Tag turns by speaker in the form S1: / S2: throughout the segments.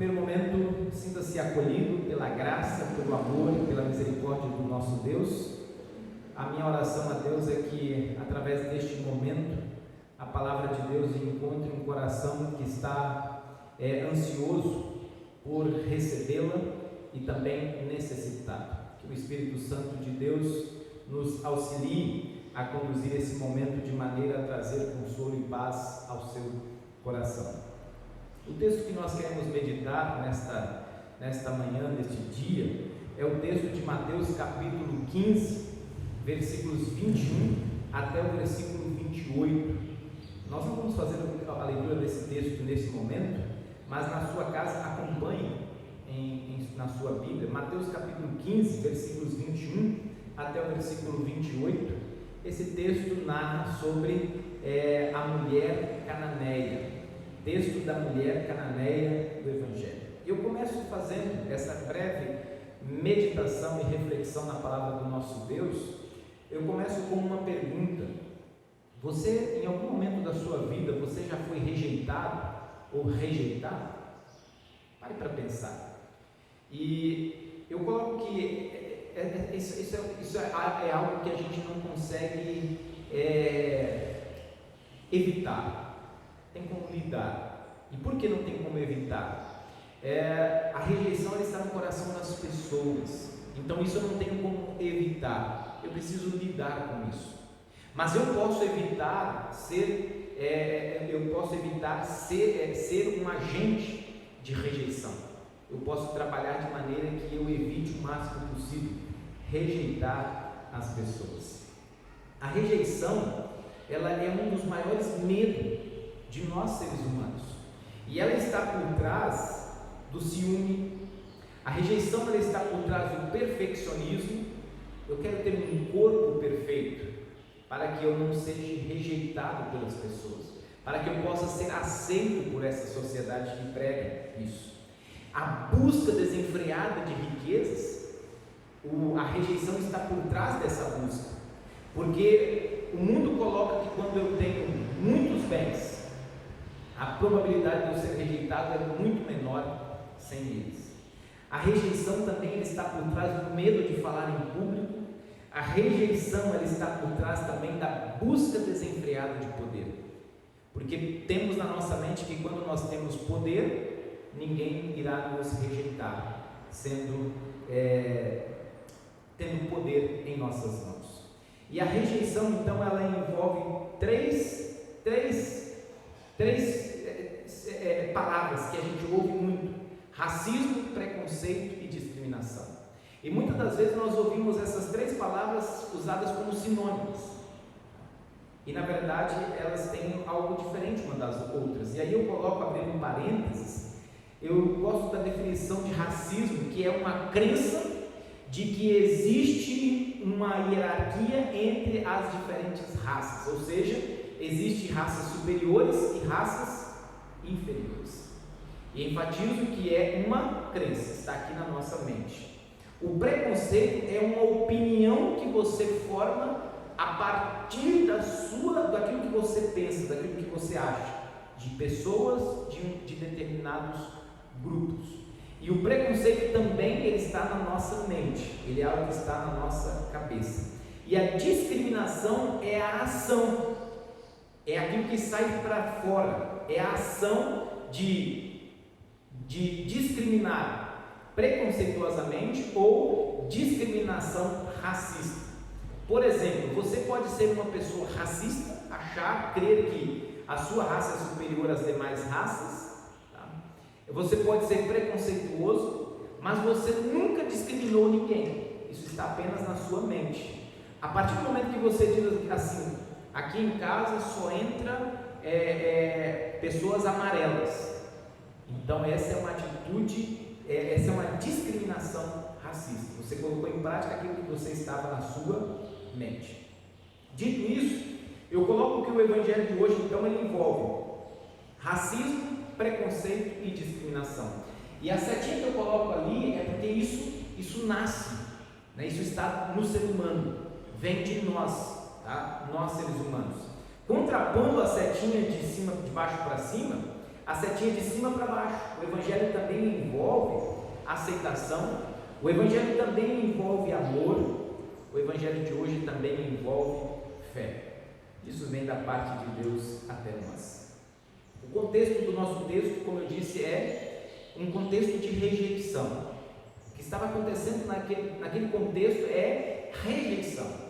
S1: primeiro momento, sinta-se acolhido pela graça, pelo amor e pela misericórdia do nosso Deus. A minha oração a Deus é que, através deste momento, a palavra de Deus encontre um coração que está ansioso por recebê-la e também necessitado. Que o Espírito Santo de Deus nos auxilie a conduzir esse momento de maneira a trazer consolo e paz ao seu coração. O texto que nós queremos meditar nesta manhã, neste dia, é o texto de Mateus capítulo 15, versículos 21 até o versículo 28. Nós não vamos fazer a leitura desse texto nesse momento, mas na sua casa acompanhe na sua Bíblia, Mateus capítulo 15, versículos 21 até o versículo 28. Esse texto narra sobre a mulher cananeia, texto da mulher cananeia do Evangelho. Eu começo fazendo essa breve meditação e reflexão na palavra do nosso Deus. Eu começo com uma pergunta: você, em algum momento da sua vida, você já foi rejeitado ou rejeitado? Pare para pensar. E eu coloco que isso é algo que a gente não consegue evitar. Tem como lidar. E por que não tem como evitar? A rejeição ela está no coração das pessoas. Então isso eu não tenho como evitar. Eu preciso lidar com isso. Mas eu posso evitar ser um agente de rejeição. Eu posso trabalhar de maneira que eu evite o máximo possível rejeitar as pessoas. A rejeição, ela é um dos maiores medos de nós seres humanos, e ela está por trás do ciúme. A rejeição ela está por trás do perfeccionismo. Eu quero ter um corpo perfeito para que eu não seja rejeitado pelas pessoas, para que eu possa ser aceito por essa sociedade que prega isso. A busca desenfreada de riquezas, a rejeição está por trás dessa busca, porque o mundo coloca que quando eu tenho muitos bens, a probabilidade de eu ser rejeitado é muito menor sem eles. A rejeição também está por trás do medo de falar em público. A rejeição ela está por trás também da busca desenfreada de poder, porque temos na nossa mente que quando nós temos poder, ninguém irá nos rejeitar, tendo poder em nossas mãos. E a rejeição então ela envolve três palavras que a gente ouve muito: racismo, preconceito e discriminação. E muitas das vezes nós ouvimos essas três palavras usadas como sinônimos, e na verdade elas têm algo diferente uma das outras. E aí eu coloco, abrindo um parênteses, eu gosto da definição de racismo, que é uma crença de que existe uma hierarquia entre as diferentes raças, ou seja, existem raças superiores e raças inferiores. E enfatizo que é uma crença, está aqui na nossa mente. O preconceito é uma opinião que você forma a partir daquilo que você pensa, daquilo que você acha, de pessoas, de determinados grupos. E o preconceito também ele está na nossa mente, ele é algo que está na nossa cabeça. E a discriminação é a ação, é aquilo que sai para fora, é a ação de discriminar preconceituosamente ou discriminação racista. Por exemplo, você pode ser uma pessoa racista, crer que a sua raça é superior às demais raças, tá? Você pode ser preconceituoso, mas você nunca discriminou ninguém. Isso está apenas na sua mente. A partir do momento que você diz assim: aqui em casa só entra pessoas amarelas, então essa é uma atitude, essa é uma discriminação racista. Você colocou em prática aquilo que você estava na sua mente. Dito isso, eu coloco que o Evangelho de hoje então ele envolve racismo, preconceito e discriminação. E a setinha que eu coloco ali é porque isso nasce, né? Isso está no ser humano, vem de nós, tá? Nós seres humanos. Contrapondo a setinha de baixo para cima, a setinha de cima para baixo. O Evangelho também envolve aceitação, o Evangelho também envolve amor, o Evangelho de hoje também envolve fé. Isso vem da parte de Deus até nós. O contexto do nosso texto, como eu disse, é um contexto de rejeição. O que estava acontecendo naquele contexto é rejeição.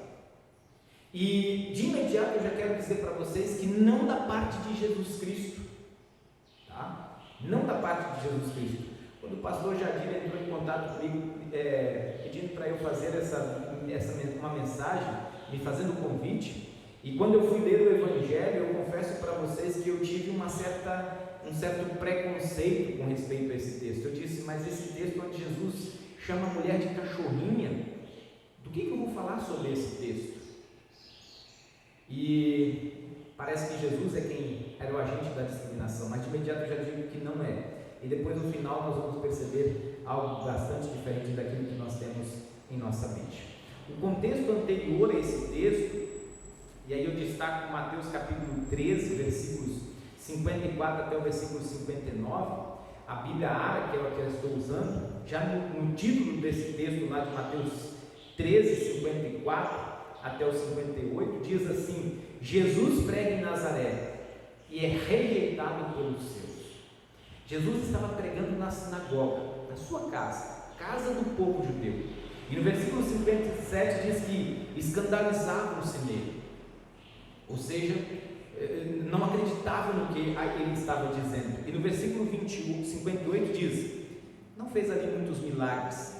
S1: E de imediato eu já quero dizer para vocês que não da parte de Jesus Cristo, tá? Não da parte de Jesus Cristo. Quando o pastor Jadir entrou em contato comigo, pedindo para eu fazer uma mensagem, me fazendo um convite, e quando eu fui ler o Evangelho, eu confesso para vocês que eu tive um certo preconceito com respeito a esse texto. Eu disse, mas esse texto onde Jesus chama a mulher de cachorrinha, do que eu vou falar sobre esse texto? E parece que Jesus é quem era o agente da discriminação, mas de imediato eu já digo que não é. E depois no final nós vamos perceber algo bastante diferente daquilo que nós temos em nossa mente. O contexto anterior a esse texto, e aí eu destaco Mateus capítulo 13, versículos 54 até o versículo 59, a Bíblia Ara, que é a que eu estou usando, já no título desse texto lá de Mateus 13, 54 até o 58, diz assim: Jesus prega em Nazaré e é rejeitado pelos seus. Jesus estava pregando na sinagoga, na sua casa do povo judeu, e no versículo 57 diz que escandalizavam-se nele, ou seja, não acreditavam no que ele estava dizendo. E no versículo 58 diz: não fez ali muitos milagres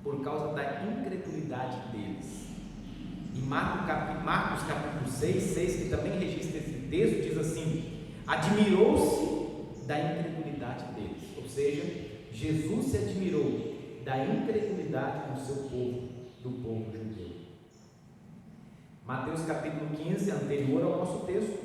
S1: por causa da incredulidade deles. E Marcos capítulo 6, que também registra esse texto, diz assim: admirou-se da incredulidade deles, ou seja, Jesus se admirou da incredulidade do seu povo, do povo judeu. Mateus capítulo 15, anterior ao nosso texto,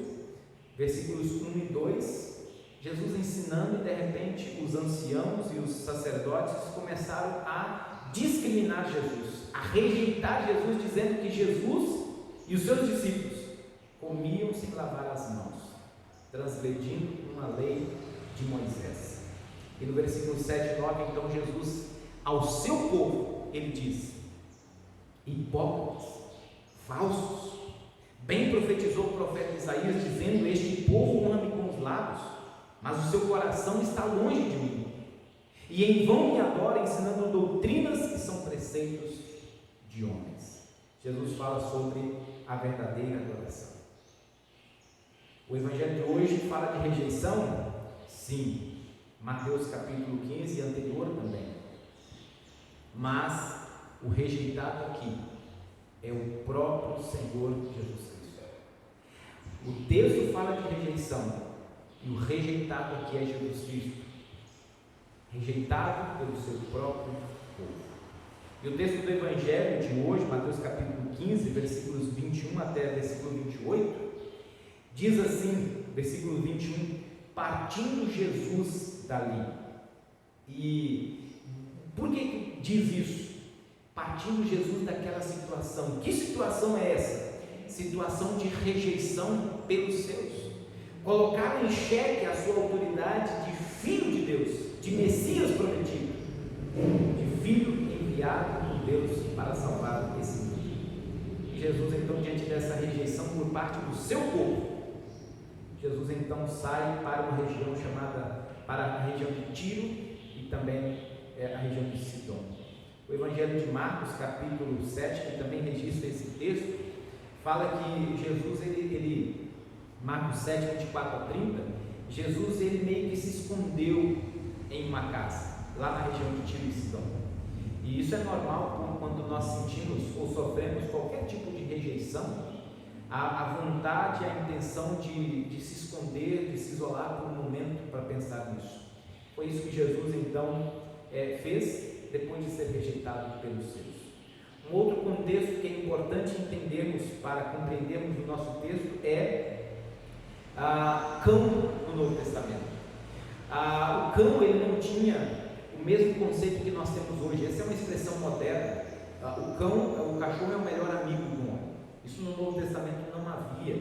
S1: versículos 1 e 2, Jesus ensinando, e de repente os anciãos e os sacerdotes começaram a discriminar Jesus, a rejeitar Jesus, dizendo que Jesus e os seus discípulos comiam sem lavar as mãos, transgredindo uma lei de Moisés. E no versículo 7 e 9, então Jesus, ao seu povo, ele diz: hipócritas, falsos, bem profetizou o profeta Isaías, dizendo: este povo honra-me com os lábios, mas o seu coração está longe de mim, e em vão me adora, ensinando doutrinas que são preceitos de homens. Jesus fala sobre a verdadeira adoração. O Evangelho de hoje fala de rejeição? Sim. Mateus capítulo 15 anterior também. Mas o rejeitado aqui é o próprio Senhor Jesus Cristo. O texto fala de rejeição, e o rejeitado aqui é Jesus Cristo, rejeitado pelo seu próprio povo. E o texto do Evangelho de hoje, Mateus capítulo 15, versículos 21 até versículo 28, diz assim, versículo 21, partindo Jesus dali. E por que diz isso? Partindo Jesus daquela situação. Que situação é essa? Situação de rejeição pelos seus. Colocaram em xeque a sua autoridade de filho de Deus, de Messias prometido, de filho enviado por Deus para salvar esse mundo. E Jesus, então, diante dessa rejeição por parte do seu povo, Jesus então sai para uma região para a região de Tiro e também a região de Sidom. O Evangelho de Marcos, capítulo 7, que também registra esse texto, fala que Jesus, Marcos 7, 24 a 30, Jesus ele meio que se escondeu em uma casa, lá na região de Tiro e Sidom. E isso é normal quando nós sentimos ou sofremos qualquer tipo de rejeição, a vontade, a intenção de se esconder, de se isolar por um momento para pensar nisso. Foi isso que Jesus então fez depois de ser rejeitado pelos seus. Um outro contexto que é importante entendermos para compreendermos o nosso texto é cão no Novo Testamento. O cão ele não tinha o mesmo conceito que nós temos hoje. Essa é uma expressão moderna. O cachorro é o melhor amigo do homem. Isso no Novo Testamento não havia.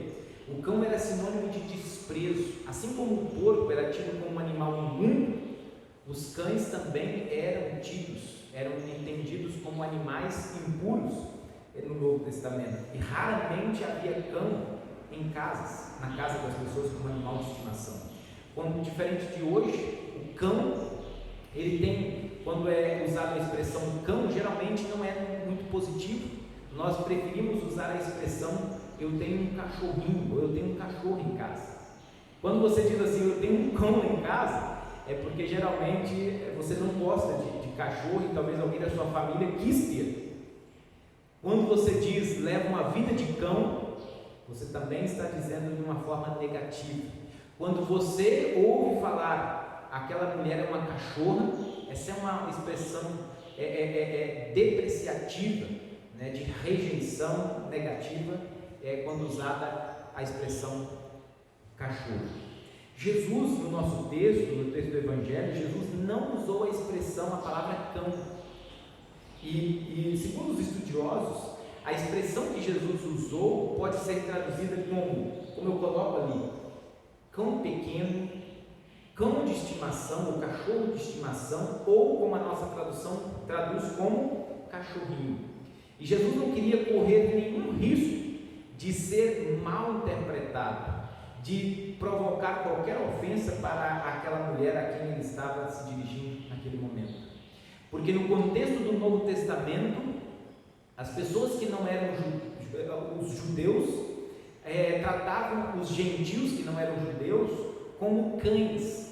S1: O cão era sinônimo de desprezo. Assim como o porco era tido como um animal imundo, os cães também eram entendidos como animais impuros no Novo Testamento. E raramente havia cão em casas, na casa das pessoas, como animal de estimação. Quando, diferente de hoje, o cão, ele tem, quando é usada a expressão cão, geralmente não é muito positivo. Nós preferimos usar a expressão eu tenho um cachorrinho, ou eu tenho um cachorro em casa. Quando você diz assim, eu tenho um cão em casa, é porque geralmente você não gosta de cachorro e talvez alguém da sua família quis ter. Quando você diz leva uma vida de cão, você também está dizendo de uma forma negativa. Quando você ouve falar aquela mulher é uma cachorra, essa é uma expressão depreciativa, né, de rejeição negativa, quando usada a expressão cachorro. Jesus, no nosso texto, no texto do Evangelho, Jesus não usou a expressão, a palavra cão. E segundo os estudiosos, a expressão que Jesus usou pode ser traduzida como eu coloco ali, cão pequeno, cão de estimação ou cachorro de estimação, ou como a nossa tradução traduz como cachorrinho. E Jesus não queria correr nenhum risco de ser mal interpretado, de provocar qualquer ofensa para aquela mulher a quem ele estava se dirigindo naquele momento. Porque no contexto do Novo Testamento, as pessoas que não eram os judeus tratavam os gentios que não eram judeus como cães.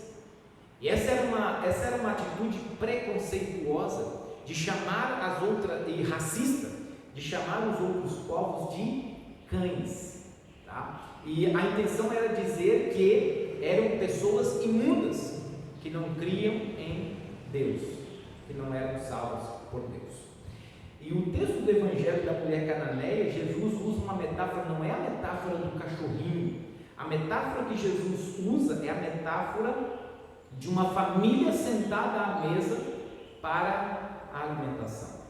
S1: E essa era uma atitude preconceituosa de chamar as outras, e racista, de chamar os outros povos de cães, tá? E a intenção era dizer que eram pessoas imundas, que não criam em Deus, que não eram salvos por Deus. E o texto do Evangelho da mulher cananeia, Jesus usa uma metáfora, não é a metáfora do cachorrinho. A metáfora que Jesus usa é a metáfora de uma família sentada à mesa para a alimentação.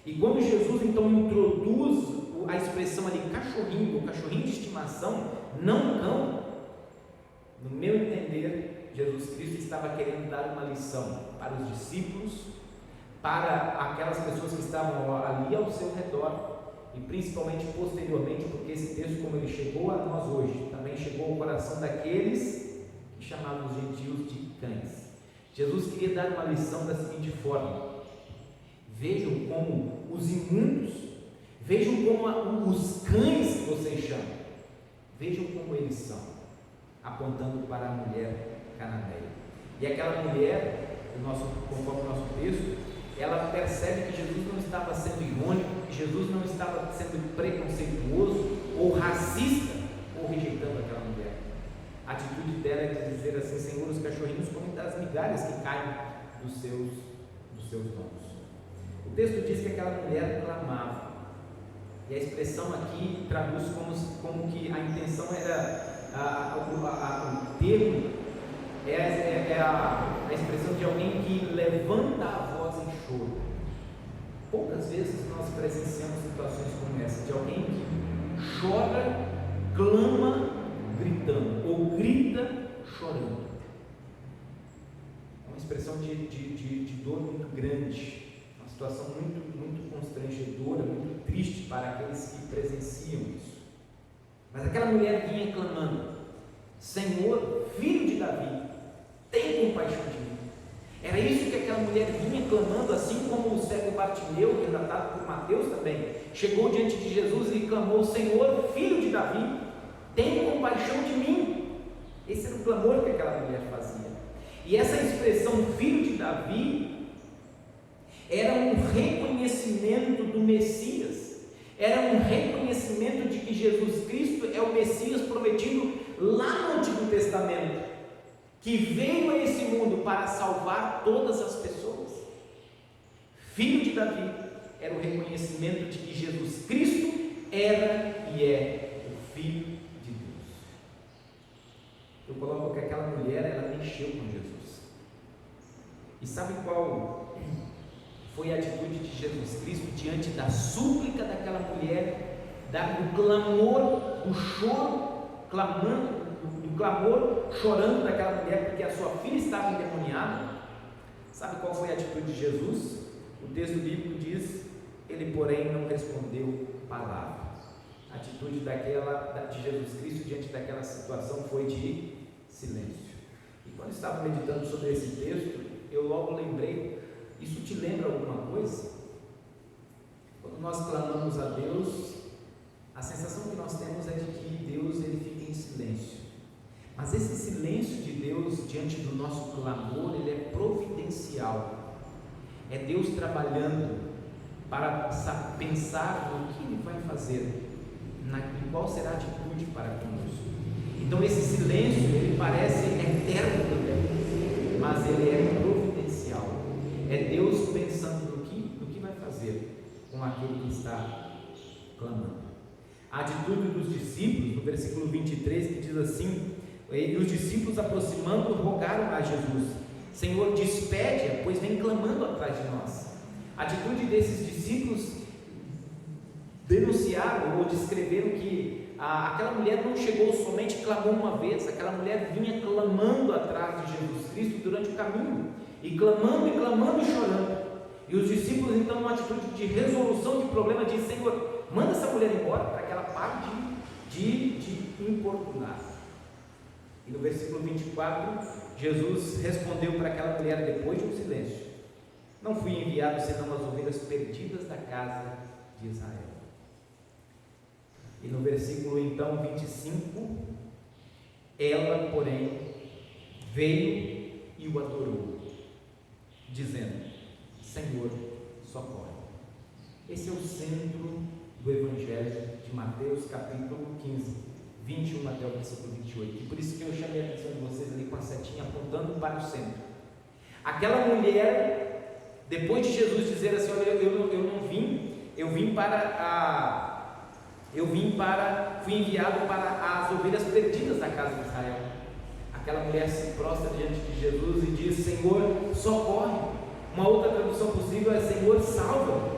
S1: E quando Jesus então introduz a expressão ali cachorrinho, ou cachorrinho de estimação, não cão, no meu entender, Jesus Cristo estava querendo dar uma lição para os discípulos, para aquelas pessoas que estavam ali ao seu redor, e principalmente posteriormente, porque esse texto, como ele chegou a nós hoje, também chegou ao coração daqueles que chamavam os gentios de cães. Jesus queria dar uma lição da seguinte forma: vejam como os imundos, vejam como os cães que vocês chamam, vejam como eles são, apontando para a mulher cananeia. E aquela mulher, conforme o nosso texto, ela percebe que Jesus não estava sendo irônico, que Jesus não estava sendo preconceituoso ou racista, ou rejeitando aquela mulher. A atitude dela é de dizer assim: Senhor, os cachorrinhos comem das migalhas que caem dos seus donos. O texto diz que aquela mulher clamava, e a expressão aqui traduz como que a intenção era, o termo é a expressão de alguém que levanta a voz em choro. Poucas vezes nós presenciamos situações como essa, de alguém que chora, clama gritando, ou grita chorando. É uma expressão de dor muito grande, uma situação muito constrangedora, muito triste para aqueles que presenciam isso. Mas aquela mulher vinha clamando: Senhor, filho de Davi, tem compaixão de mim. Era isso que aquela mulher vinha clamando, assim como o cego Bartimeu, relatado por Mateus também, chegou diante de Jesus e clamou: Senhor, filho de Davi, tem compaixão de mim. Esse era o clamor que aquela mulher fazia. E essa expressão filho de Davi era um reconhecimento do Messias, era um reconhecimento de que Jesus Cristo é o Messias prometido lá no Antigo Testamento, que veio a esse mundo para salvar todas as pessoas. Filho de Davi era o reconhecimento de que Jesus Cristo era e é o Filho de Deus. Eu coloco que aquela mulher, ela mexeu com Jesus. E sabe qual foi a atitude de Jesus Cristo diante da súplica daquela mulher, do clamor, do choro clamando, do clamor, chorando daquela mulher, porque a sua filha estava endemoniada. Sabe qual foi a atitude de Jesus? O texto bíblico diz: ele, porém, não respondeu palavra. A atitude de Jesus Cristo diante daquela situação foi de silêncio. E quando estava meditando sobre esse texto, eu logo lembrei: isso te lembra alguma coisa? Quando nós clamamos a Deus, a sensação que nós temos é de que Deus ele fica em silêncio. Mas esse silêncio de Deus diante do nosso clamor, ele é providencial. É Deus trabalhando para pensar no que Ele vai fazer, em qual será a atitude para conosco. Então esse silêncio, ele parece eterno também, mas ele é providencial. É Deus pensando no que vai fazer com aquele que está clamando. A atitude dos discípulos, no versículo 23, que diz assim: e os discípulos, aproximando, rogaram a Jesus: Senhor, despede-a, pois vem clamando atrás de nós. A atitude desses discípulos denunciaram ou descreveram que aquela mulher não chegou somente, clamou uma vez. Aquela mulher vinha clamando atrás de Jesus Cristo durante o caminho, e clamando e chorando. E os discípulos, então, numa atitude de resolução de problema, dizem: Senhor, manda essa mulher embora, para que ela pare de importunar. E no versículo 24, Jesus respondeu para aquela mulher depois de um silêncio: não fui enviado senão as ovelhas perdidas da casa de Israel. E no versículo então 25, ela, porém, veio e o adorou, dizendo: Senhor, socorre. Esse é o centro do Evangelho de Mateus, capítulo 15, 21 até o versículo 28. E por isso que eu chamei a atenção de vocês ali com a setinha apontando para o centro. Aquela mulher, depois de Jesus dizer assim: olha, fui enviado para as ovelhas perdidas da casa de Israel. Aquela mulher se prostra diante de Jesus e diz: Senhor, socorre. Uma outra tradução possível é: Senhor, salva.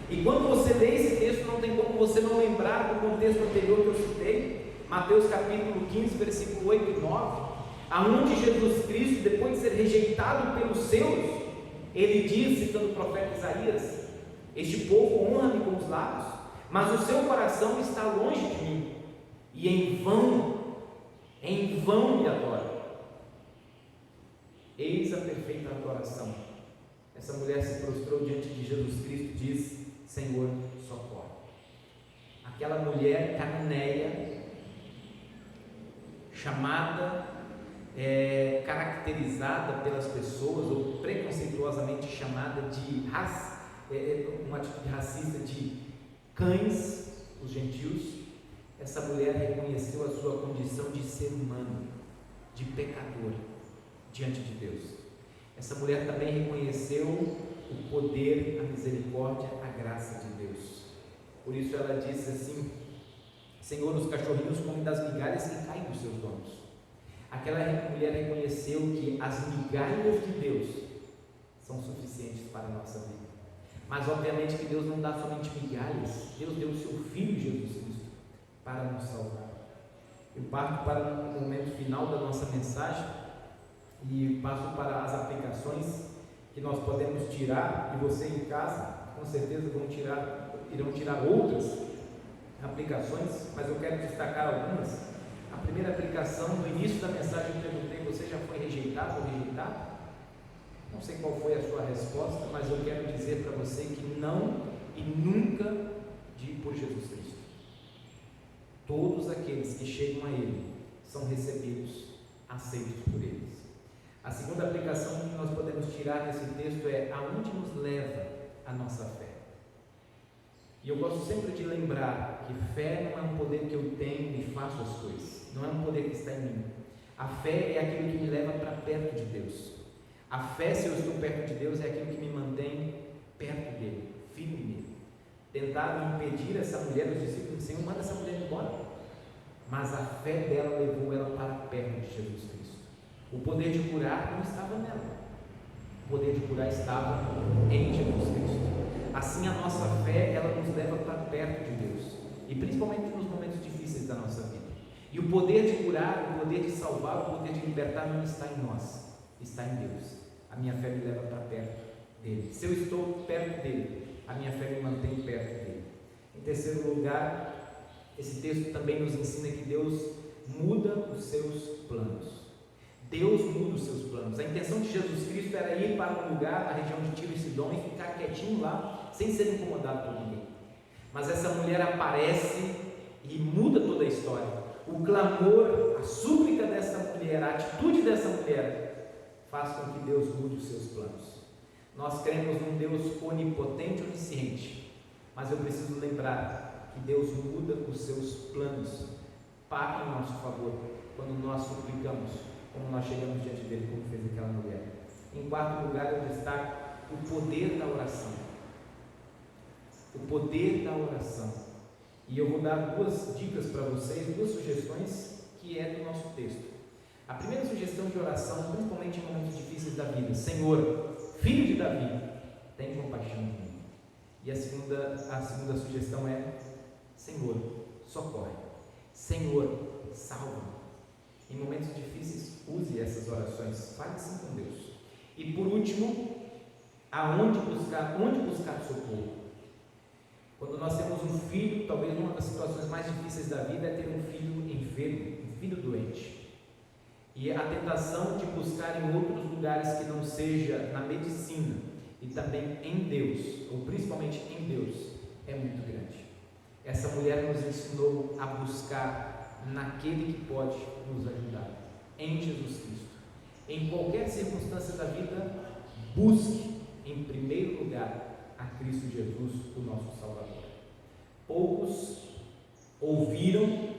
S1: E quando você lê esse texto, não tem como você não lembrar do contexto anterior que eu citei, Mateus capítulo 15, versículo 8 e 9, aonde Jesus Cristo, depois de ser rejeitado pelos seus, ele diz, citando o profeta Isaías: este povo honra-me com os lábios, mas o seu coração está longe de mim, e em vão me adora. Eis a perfeita adoração. Essa mulher se prostrou diante de Jesus Cristo e diz: Senhor, socorre. Aquela mulher cananeia, chamada, caracterizada pelas pessoas, ou preconceituosamente chamada de uma atitude racista, de cães, os gentios. Essa mulher reconheceu a sua condição de ser humano, de pecador diante de Deus. Essa mulher também reconheceu o poder, a misericórdia, a graça de Deus. Por isso ela disse assim: Senhor, os cachorrinhos comem das migalhas que caem dos seus donos. Aquela mulher reconheceu que as migalhas de Deus são suficientes para a nossa vida. Mas obviamente que Deus não dá somente migalhas. Deus deu o seu Filho Jesus Cristo para nos salvar. Eu parto para o momento final da nossa mensagem e passo para as aplicações que nós podemos tirar, e você em casa com certeza irão tirar outras aplicações, mas eu quero destacar algumas. A primeira aplicação: no início da mensagem eu perguntei: você já foi rejeitado ou rejeitado? Não sei qual foi a sua resposta, mas eu quero dizer para você que não e nunca por Jesus Cristo. Todos aqueles que chegam a Ele são recebidos, aceitos por eles. A segunda aplicação que nós podemos tirar desse texto é: aonde nos leva a nossa fé? E eu gosto sempre de lembrar que fé não é um poder que eu tenho e faço as coisas, não é um poder que está em mim. A fé é aquilo que me leva para perto de Deus. A fé, se eu estou perto de Deus, é aquilo que me mantém perto dele, firme nele. Tentaram impedir essa mulher, os discípulos: Senhor, manda essa mulher embora. Mas a fé dela levou ela para perto de Jesus Cristo. O poder de curar não estava nela, o poder de curar estava em Jesus Cristo. Assim, a nossa fé, ela nos leva para perto de Deus, e principalmente nos momentos difíceis da nossa vida. E o poder de curar, o poder de salvar, o poder de libertar não está em nós, está em Deus. A minha fé me leva para perto dele. Se eu estou perto dele, a minha fé me mantém perto dele. Em terceiro lugar, esse texto também nos ensina que Deus muda os seus planos. Deus muda os seus planos. A intenção de Jesus Cristo era ir para um lugar na região de Tiro e Sidom e ficar quietinho lá, sem ser incomodado por ninguém. Mas essa mulher aparece e muda toda a história. O clamor, a súplica dessa mulher, a atitude dessa mulher faz com que Deus mude os seus planos. Nós cremos num Deus onipotente e onisciente, mas eu preciso lembrar que Deus muda os seus planos para o nosso favor, quando nós suplicamos, como nós chegamos diante dele, como fez aquela mulher. Em quarto lugar, eu destaco o poder da oração. O poder da oração. E eu vou dar duas dicas para vocês, duas sugestões que é do nosso texto. A primeira sugestão de oração, principalmente em momentos difíceis da vida: Senhor, filho de Davi, tem compaixão de mim. E a segunda sugestão é: Senhor, socorre. Senhor, salva. Em momentos difíceis, use essas orações, fale sim com Deus. E por último, onde buscar socorro? Quando nós temos um filho, talvez uma das situações mais difíceis da vida é ter um filho enfermo, um filho doente. E a tentação de buscar em outros lugares que não seja na medicina e também em Deus, ou principalmente em Deus, é muito grande. Essa mulher nos ensinou a buscar naquele que pode nos ajudar, em Jesus Cristo. Em qualquer circunstância da vida, busque em primeiro lugar a Cristo Jesus, o nosso Salvador. Poucos ouviram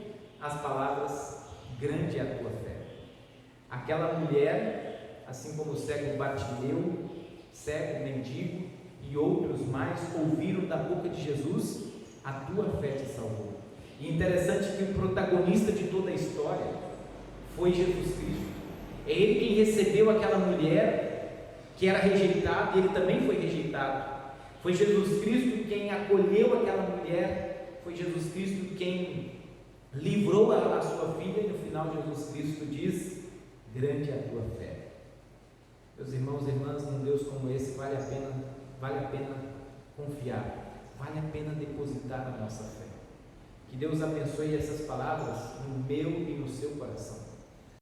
S1: as palavras: grande é a tua fé. Aquela mulher, assim como o cego Bartimeu, cego, mendigo e outros mais, ouviram da boca de Jesus: a tua fé te salvou. E interessante que o protagonista de toda a história foi Jesus Cristo. É ele quem recebeu aquela mulher que era rejeitada, e ele também foi rejeitado. Foi Jesus Cristo quem acolheu aquela mulher, foi Jesus Cristo quem livrou a sua filha, e no final Jesus Cristo diz: grande é a tua fé. Meus irmãos e irmãs, num Deus como esse vale a pena confiar, vale a pena depositar a nossa fé. Que Deus abençoe essas palavras no meu e no seu coração.